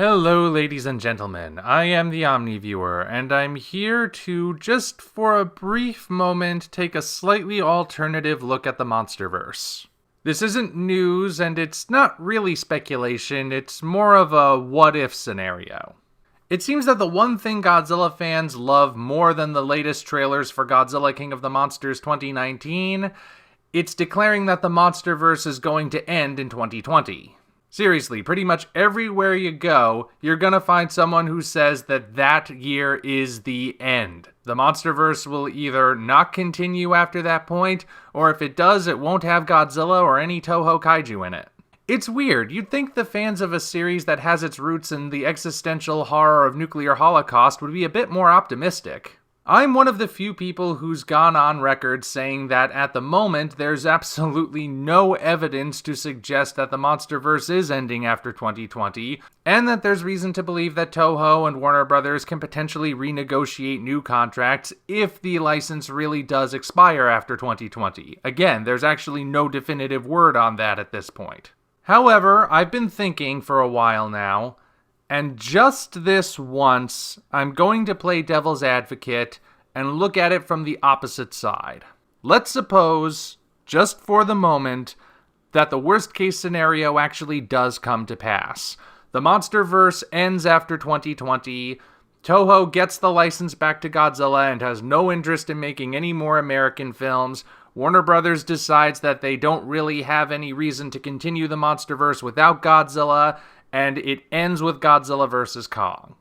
Hello, ladies and gentlemen. I am the Omni viewer, and I'm here to, just for a brief moment, take a slightly alternative look at the MonsterVerse. This isn't news, and it's not really speculation, it's more of a what-if scenario. It seems that the one thing Godzilla fans love more than the latest trailers for Godzilla King of the Monsters 2019, it's declaring that the MonsterVerse is going to end in 2020. Seriously, pretty much everywhere you go, you're gonna find someone who says that that year is the end. The MonsterVerse will either not continue after that point, or if it does, it won't have Godzilla or any Toho kaiju in it. It's weird. You'd think the fans of a series that has its roots in the existential horror of nuclear holocaust would be a bit more optimistic. I'm one of the few people who's gone on record saying that at the moment there's absolutely no evidence to suggest that the MonsterVerse is ending after 2020, and that there's reason to believe that Toho and Warner Brothers can potentially renegotiate new contracts if the license really does expire after 2020. Again, there's actually no definitive word on that at this point. However, I've been thinking for a while now, and just this once, I'm going to play devil's advocate and look at it from the opposite side. Let's suppose, just for the moment, that the worst case scenario actually does come to pass. The MonsterVerse ends after 2020, Toho gets the license back to Godzilla and has no interest in making any more American films. Warner Brothers decides that they don't really have any reason to continue the MonsterVerse without Godzilla, and it ends with Godzilla vs. Kong.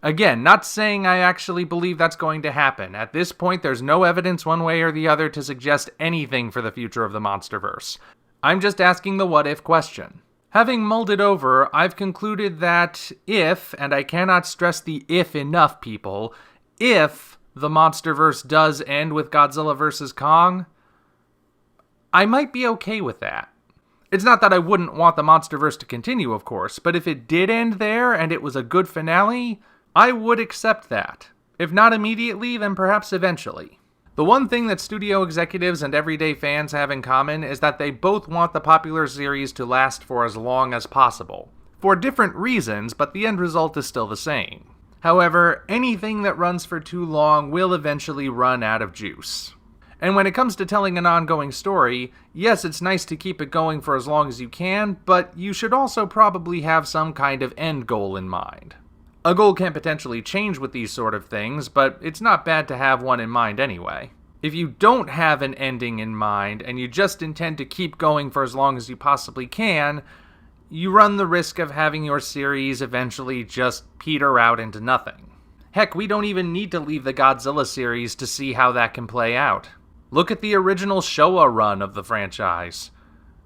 Again, not saying I actually believe that's going to happen. At this point, there's no evidence one way or the other to suggest anything for the future of the MonsterVerse. I'm just asking the what-if question. Having mulled it over, I've concluded that if, and I cannot stress the if enough, people, if the MonsterVerse does end with Godzilla vs. Kong, I might be okay with that. It's not that I wouldn't want the MonsterVerse to continue, of course, but if it did end there and it was a good finale, I would accept that. If not immediately, then perhaps eventually. The one thing that studio executives and everyday fans have in common is that they both want the popular series to last for as long as possible. For different reasons, but the end result is still the same. However, anything that runs for too long will eventually run out of juice. And when it comes to telling an ongoing story, yes, it's nice to keep it going for as long as you can, but you should also probably have some kind of end goal in mind. A goal can potentially change with these sort of things, but it's not bad to have one in mind anyway. If you don't have an ending in mind, and you just intend to keep going for as long as you possibly can, you run the risk of having your series eventually just peter out into nothing. Heck, we don't even need to leave the Godzilla series to see how that can play out. Look at the original Showa run of the franchise.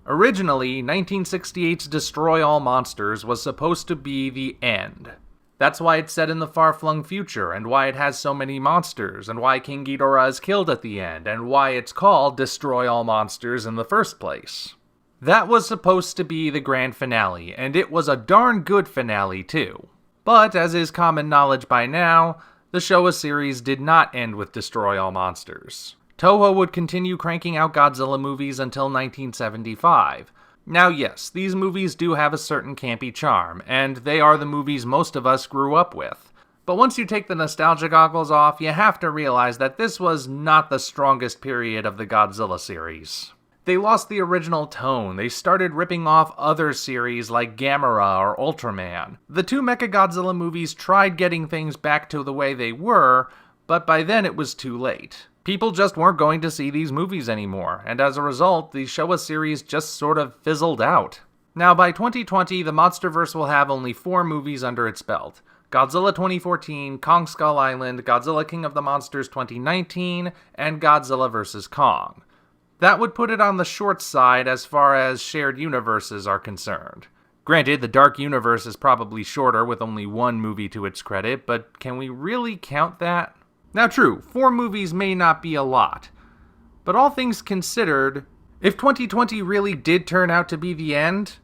Originally, 1968's Destroy All Monsters was supposed to be the end. That's why it's set in the far-flung future, and why it has so many monsters, and why King Ghidorah is killed at the end, and why it's called Destroy All Monsters in the first place. That was supposed to be the grand finale, and it was a darn good finale too. But, as is common knowledge by now, the Showa series did not end with Destroy All Monsters. Toho would continue cranking out Godzilla movies until 1975. Now yes, these movies do have a certain campy charm, and they are the movies most of us grew up with. But once you take the nostalgia goggles off, you have to realize that this was not the strongest period of the Godzilla series. They lost the original tone, they started ripping off other series like Gamera or Ultraman. The two Mechagodzilla movies tried getting things back to the way they were, but by then it was too late. People just weren't going to see these movies anymore, and as a result, the Showa series just sort of fizzled out. Now, by 2020, the MonsterVerse will have only 4 movies under its belt. Godzilla 2014, Kong Skull Island, Godzilla King of the Monsters 2019, and Godzilla vs. Kong. That would put it on the short side as far as shared universes are concerned. Granted, the Dark Universe is probably shorter with only 1 movie to its credit, but can we really count that? Now true, 4 movies may not be a lot, but all things considered, if 2020 really did turn out to be the end,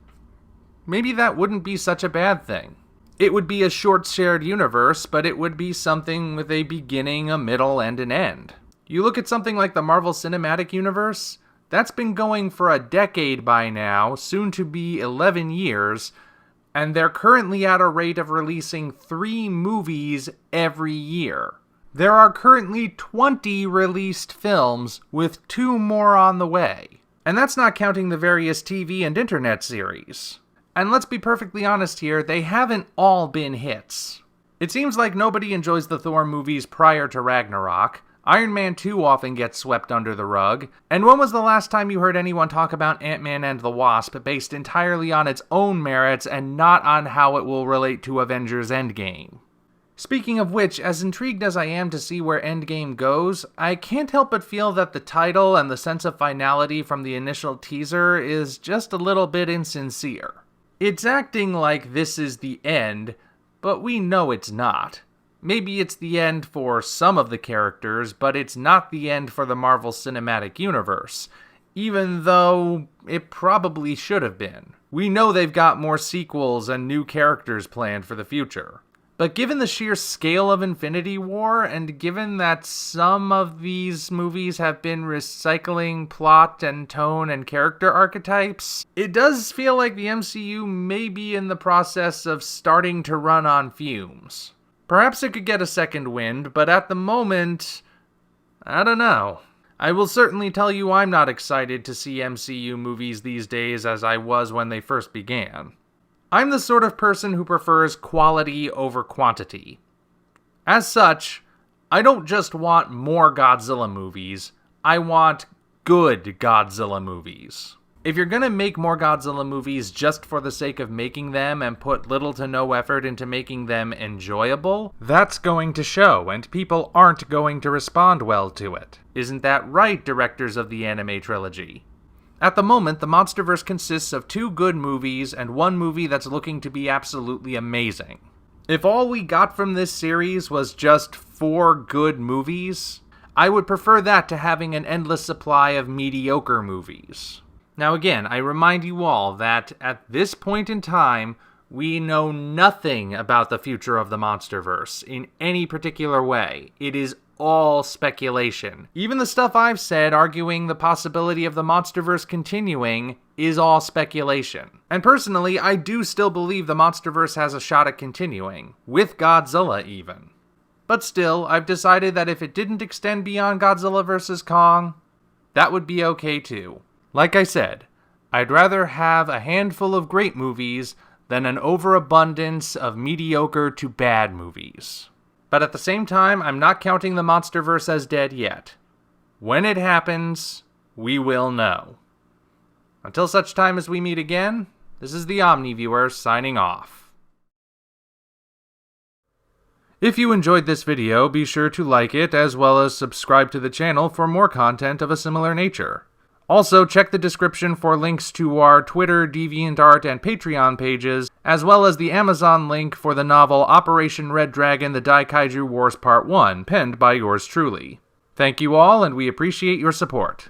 maybe that wouldn't be such a bad thing. It would be a short shared universe, but it would be something with a beginning, a middle, and an end. You look at something like the Marvel Cinematic Universe, that's been going for a decade by now, soon to be 11 years, and they're currently at a rate of releasing 3 movies every year. There are currently 20 released films, with 2 more on the way. And that's not counting the various TV and internet series. And let's be perfectly honest here, they haven't all been hits. It seems like nobody enjoys the Thor movies prior to Ragnarok. Iron Man 2 often gets swept under the rug. And when was the last time you heard anyone talk about Ant-Man and the Wasp based entirely on its own merits and not on how it will relate to Avengers Endgame? Speaking of which, as intrigued as I am to see where Endgame goes, I can't help but feel that the title and the sense of finality from the initial teaser is just a little bit insincere. It's acting like this is the end, but we know it's not. Maybe it's the end for some of the characters, but it's not the end for the Marvel Cinematic Universe, even though it probably should have been. We know they've got more sequels and new characters planned for the future. But given the sheer scale of Infinity War, and given that some of these movies have been recycling plot and tone and character archetypes, it does feel like the MCU may be in the process of starting to run on fumes. Perhaps it could get a second wind, but at the moment, I don't know. I will certainly tell you I'm not excited to see MCU movies these days as I was when they first began. I'm the sort of person who prefers quality over quantity. As such, I don't just want more Godzilla movies, I want good Godzilla movies. If you're gonna make more Godzilla movies just for the sake of making them and put little to no effort into making them enjoyable, that's going to show, and people aren't going to respond well to it. Isn't that right, directors of the anime trilogy? At the moment, the MonsterVerse consists of 2 good movies and 1 movie that's looking to be absolutely amazing. If all we got from this series was just 4 good movies, I would prefer that to having an endless supply of mediocre movies. Now again, I remind you all that at this point in time, we know nothing about the future of the MonsterVerse in any particular way. It is all speculation. Even the stuff I've said arguing the possibility of the MonsterVerse continuing is all speculation. And personally, I do still believe the MonsterVerse has a shot at continuing, with Godzilla even. But still, I've decided that if it didn't extend beyond Godzilla vs. Kong, that would be okay too. Like I said, I'd rather have a handful of great movies than an overabundance of mediocre to bad movies. But at the same time, I'm not counting the MonsterVerse as dead yet. When it happens, we will know. Until such time as we meet again, this is the Omni Viewer signing off. If you enjoyed this video, be sure to like it, as well as subscribe to the channel for more content of a similar nature. Also, check the description for links to our Twitter, DeviantArt, and Patreon pages, as well as the Amazon link for the novel Operation Red Dragon: The Daikaiju Wars Part 1, penned by yours truly. Thank you all, and we appreciate your support.